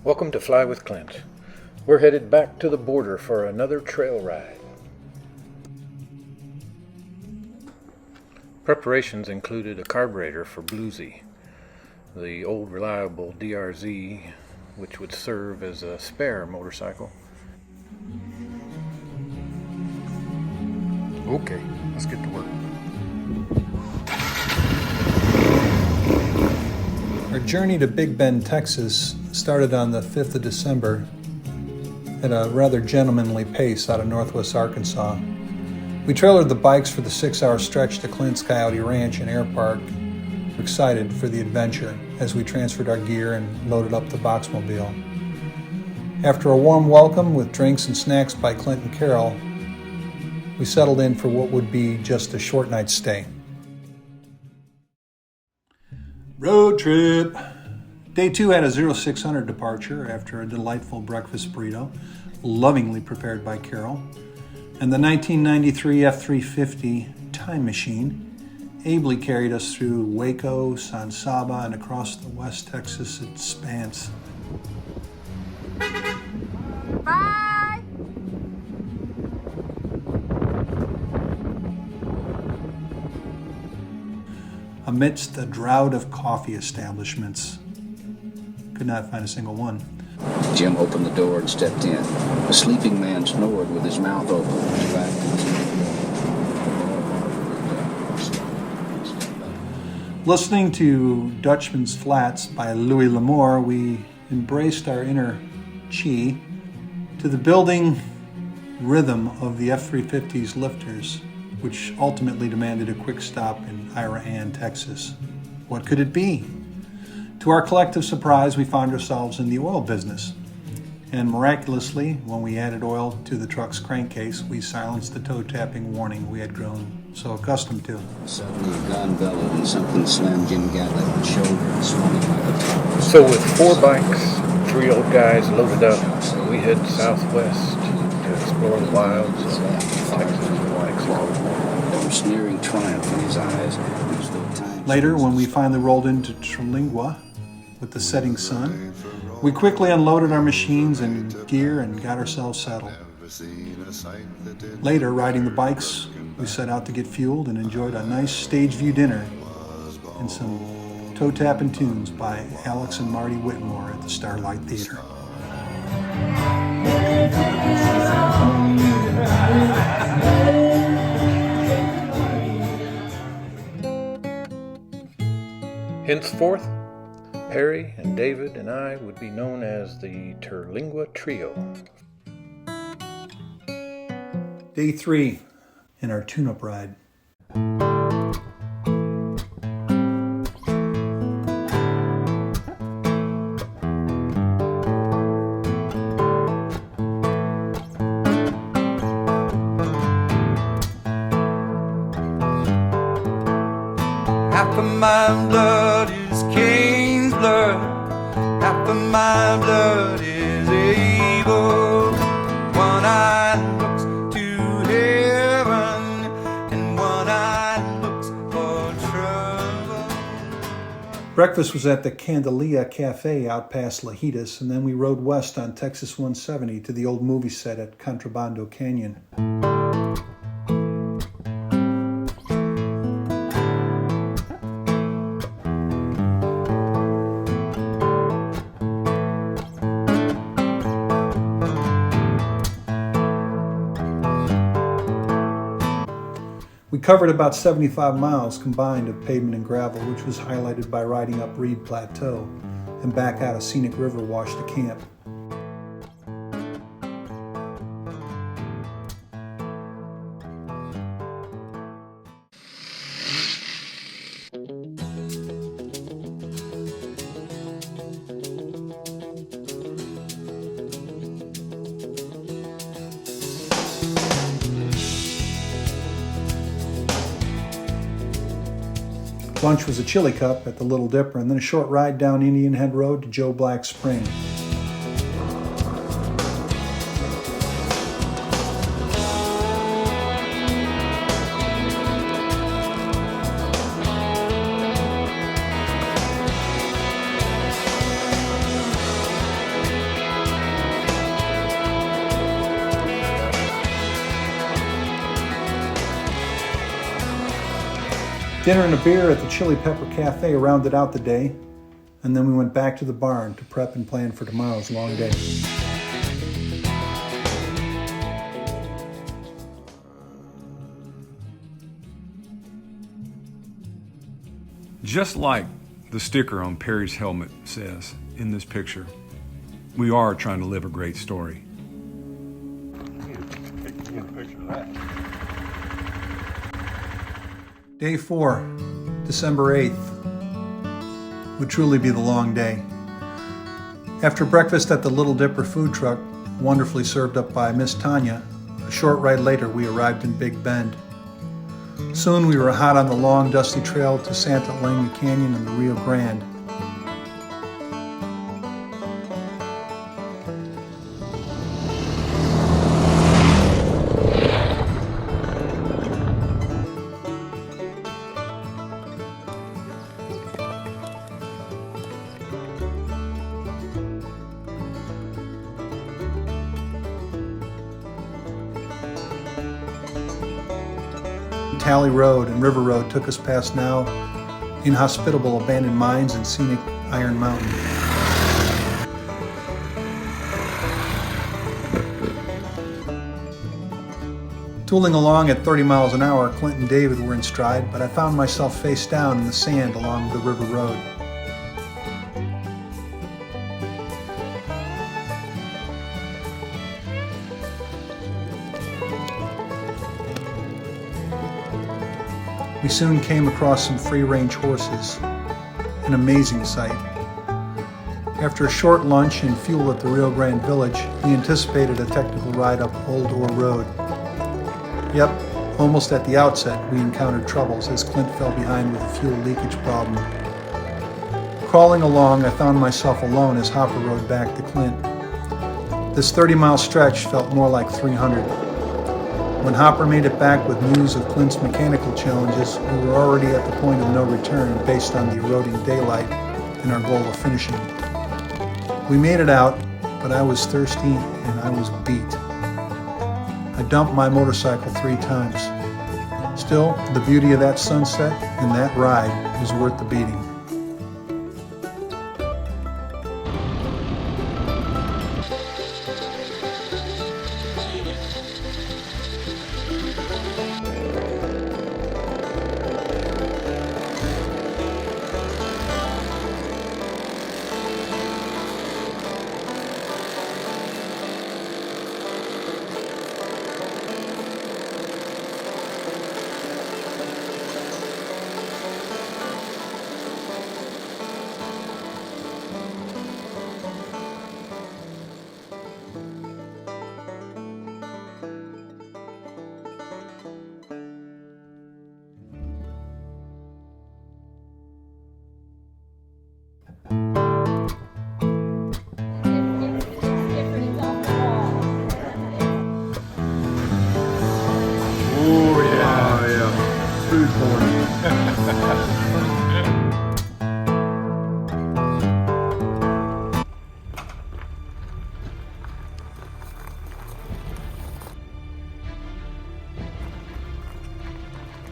Welcome to Fly with Clint. We're headed back to the border for another trail ride. Preparations included a carburetor for Bluesy, the old reliable DRZ, which would serve as a spare motorcycle. Okay, let's get to work. Our journey to Big Bend, Texas started on the 5th of December at a rather gentlemanly pace out of northwest Arkansas. We trailered the bikes for the 6-hour stretch to Clint's Coyote Ranch and Air Park. We're excited for the adventure as we transferred our gear and loaded up the Boxmobile. After a warm welcome with drinks and snacks by Clint and Carol, we settled in for what would be just a short night's stay. Road trip. Day 2 had a 0600 departure after a delightful breakfast burrito, lovingly prepared by Carol, and the 1993 F-350 Time Machine ably carried us through Waco, San Saba, and across the West Texas expanse. Bye! Amidst a drought of coffee establishments. Could not find a single one. Jim opened the door and stepped in. A sleeping man snored with his mouth open. Listening to Dutchman's Flats by Louis L'Amour, we embraced our inner chi to the building rhythm of the F-350's lifters, which ultimately demanded a quick stop in Ira Ann, Texas. What could it be? To our collective surprise, we found ourselves in the oil business. And miraculously, when we added oil to the truck's crankcase, we silenced the toe-tapping warning we had grown so accustomed to. Suddenly a gun bellowed and something slammed Jim Gatlett on the shoulder and swung him like a top. So with 4 bikes, 3 old guys loaded up, we head southwest to explore the wilds of Texas and Mexico. There was sneering triumph in his eyes. Later, when we finally rolled into Terlingua with the setting sun, we quickly unloaded our machines and gear and got ourselves settled. Later, riding the bikes, we set out to get fueled and enjoyed a nice stage view dinner and some toe-tapping tunes by Alex and Marty Whitmore at the Starlight Theater. Henceforth, Perry and David and I would be known as the Terlingua Trio. Day 3 in our tune-up ride. Half of my blood is Cain's blood, half of my blood is Abel. One eye looks to heaven, and one eye looks for trouble. Breakfast was at the Candelia Cafe out past Lajitas, and then we rode west on Texas 170 to the old movie set at Contrabando Canyon. We covered about 75 miles combined of pavement and gravel, which was highlighted by riding up Reed Plateau and back out a scenic river wash to camp. Lunch was a chili cup at the Little Dipper, and then a short ride down Indian Head Road to Joe Black's Spring. Dinner and a beer at the Chili Pepper Cafe rounded out the day, and then we went back to the barn to prep and plan for tomorrow's long day. Just like the sticker on Perry's helmet says in this picture, we are trying to live a great story. Day 4, December 8th, would truly be the long day. After breakfast at the Little Dipper food truck, wonderfully served up by Miss Tanya, a short ride later we arrived in Big Bend. Soon we were hot on the long, dusty trail to Santa Elena Canyon and the Rio Grande. Tally Road and River Road took us past now inhospitable abandoned mines and scenic Iron Mountain. Tooling along at 30 miles an hour, Clint and David were in stride, but I found myself face down in the sand along the River Road. We soon came across some free-range horses, an amazing sight. After a short lunch and fuel at the Rio Grande Village, we anticipated a technical ride up Old Ore Road. Yep, almost at the outset, we encountered troubles as Clint fell behind with a fuel leakage problem. Crawling along, I found myself alone as Hopper rode back to Clint. This 30-mile stretch felt more like 300. When Hopper made it back with news of Clint's mechanical challenges, we were already at the point of no return based on the eroding daylight and our goal of finishing. We made it out, but I was thirsty and I was beat. I dumped my motorcycle 3 times. Still, the beauty of that sunset and that ride was worth the beating.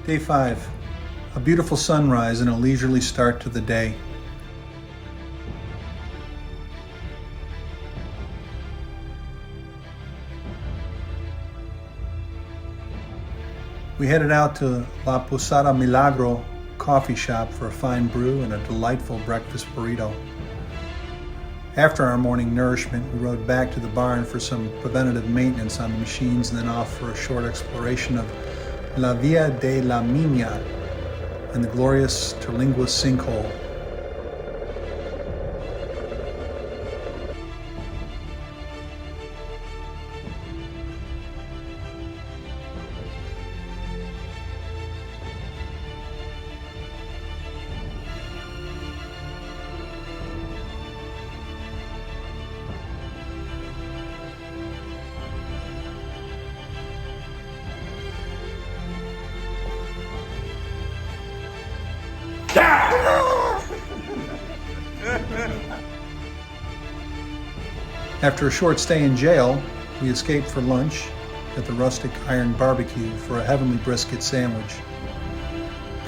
Day 5, a beautiful sunrise and a leisurely start to the day. We headed out to La Posada Milagro coffee shop for a fine brew and a delightful breakfast burrito. After our morning nourishment, we rode back to the barn for some preventative maintenance on the machines and then off for a short exploration of La Via de la Mina and the glorious Terlingua sinkhole. After a short stay in jail, we escaped for lunch at the Rustic Iron Barbecue for a heavenly brisket sandwich.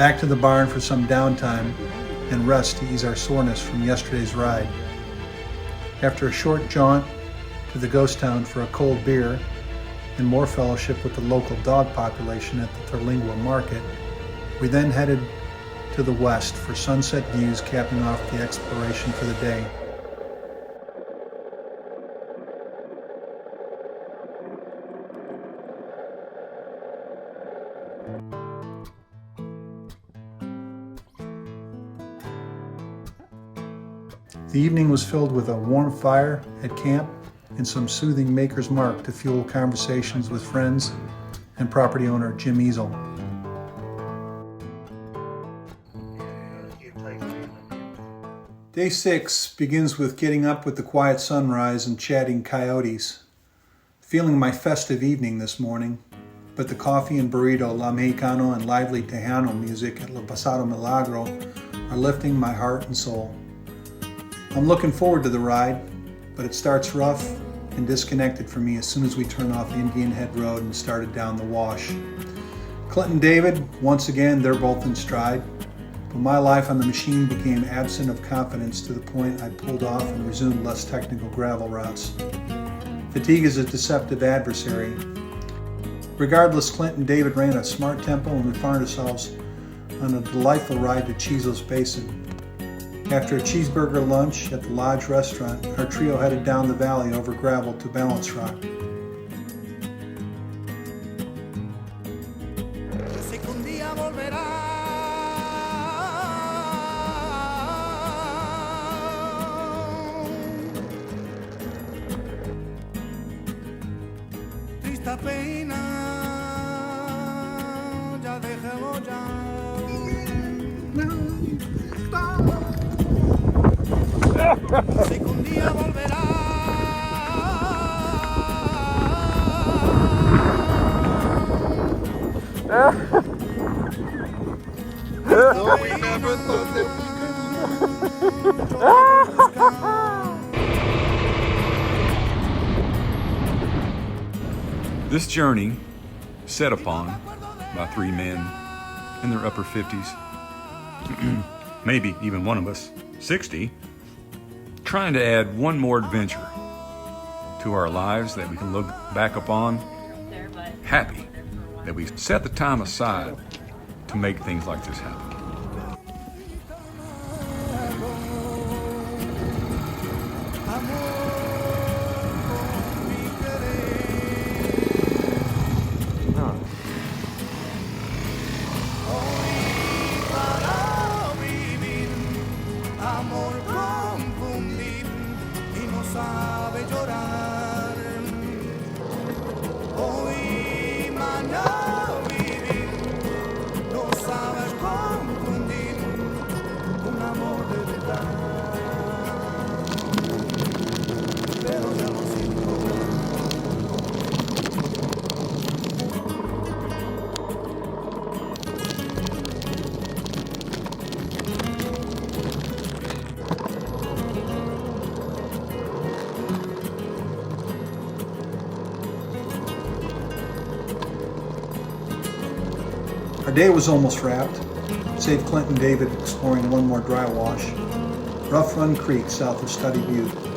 Back to the barn for some downtime and rest to ease our soreness from yesterday's ride. After a short jaunt to the ghost town for a cold beer and more fellowship with the local dog population at the Terlingua market, we then headed to the west for sunset views, capping off the exploration for the day. The evening was filled with a warm fire at camp and some soothing Maker's Mark to fuel conversations with friends and property owner Jim Easel. Day 6 begins with getting up with the quiet sunrise and chatting coyotes. Feeling my festive evening this morning, but the coffee and burrito, La Mexicano, and lively Tejano music at La Pasado Milagro are lifting my heart and soul. I'm looking forward to the ride, but it starts rough and disconnected for me as soon as we turn off Indian Head Road and started down the wash. Clint and David, once again, they're both in stride, but my life on the machine became absent of confidence to the point I pulled off and resumed less technical gravel routes. Fatigue is a deceptive adversary. Regardless, Clint and David ran a smart tempo and we found ourselves on a delightful ride to Chizo's Basin. After a cheeseburger lunch at the Lodge restaurant, our trio headed down the valley over gravel to Balance Rock. This journey, set upon by three men in their upper 50s, maybe even one of us 60, trying to add one more adventure to our lives that we can look back upon happy that we set the time aside to make things like this happen. Our day was almost wrapped, save Clint and David exploring one more dry wash, Rough Run Creek south of Study Butte.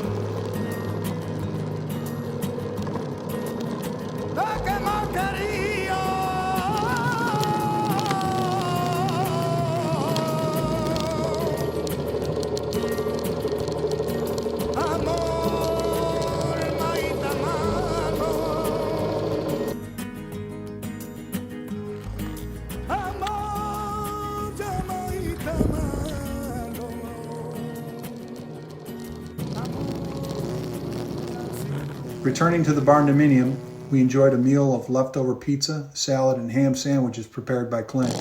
Returning to the barndominium, we enjoyed a meal of leftover pizza, salad, and ham sandwiches prepared by Clint.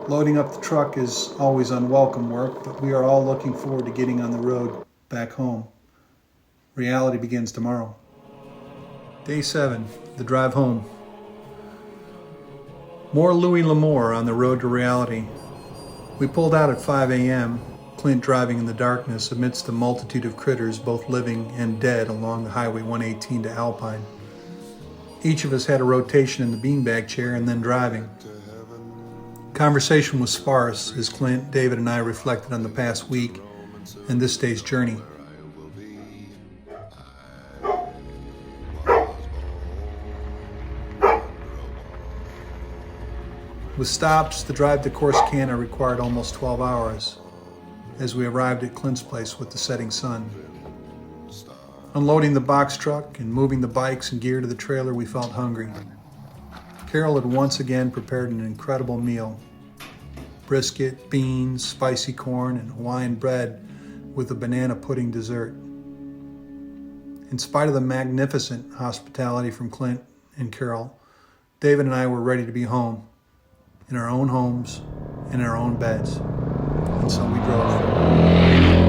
Loading up the truck is always unwelcome work, but we are all looking forward to getting on the road back home. Reality begins tomorrow. Day 7, the drive home. More Louis L'Amour on the road to reality. We pulled out at 5 a.m., Clint driving in the darkness amidst a multitude of critters, both living and dead, along the Highway 118 to Alpine. Each of us had a rotation in the beanbag chair and then driving. Conversation was sparse as Clint, David, and I reflected on the past week and this day's journey. With stops, the drive to Corsicana required almost 12 hours as we arrived at Clint's place with the setting sun. Unloading the box truck and moving the bikes and gear to the trailer, we felt hungry. Carol had once again prepared an incredible meal. Brisket, beans, spicy corn, and Hawaiian bread with a banana pudding dessert. In spite of the magnificent hospitality from Clint and Carol, David and I were ready to be home, in our own homes, in our own beds. And so we drove.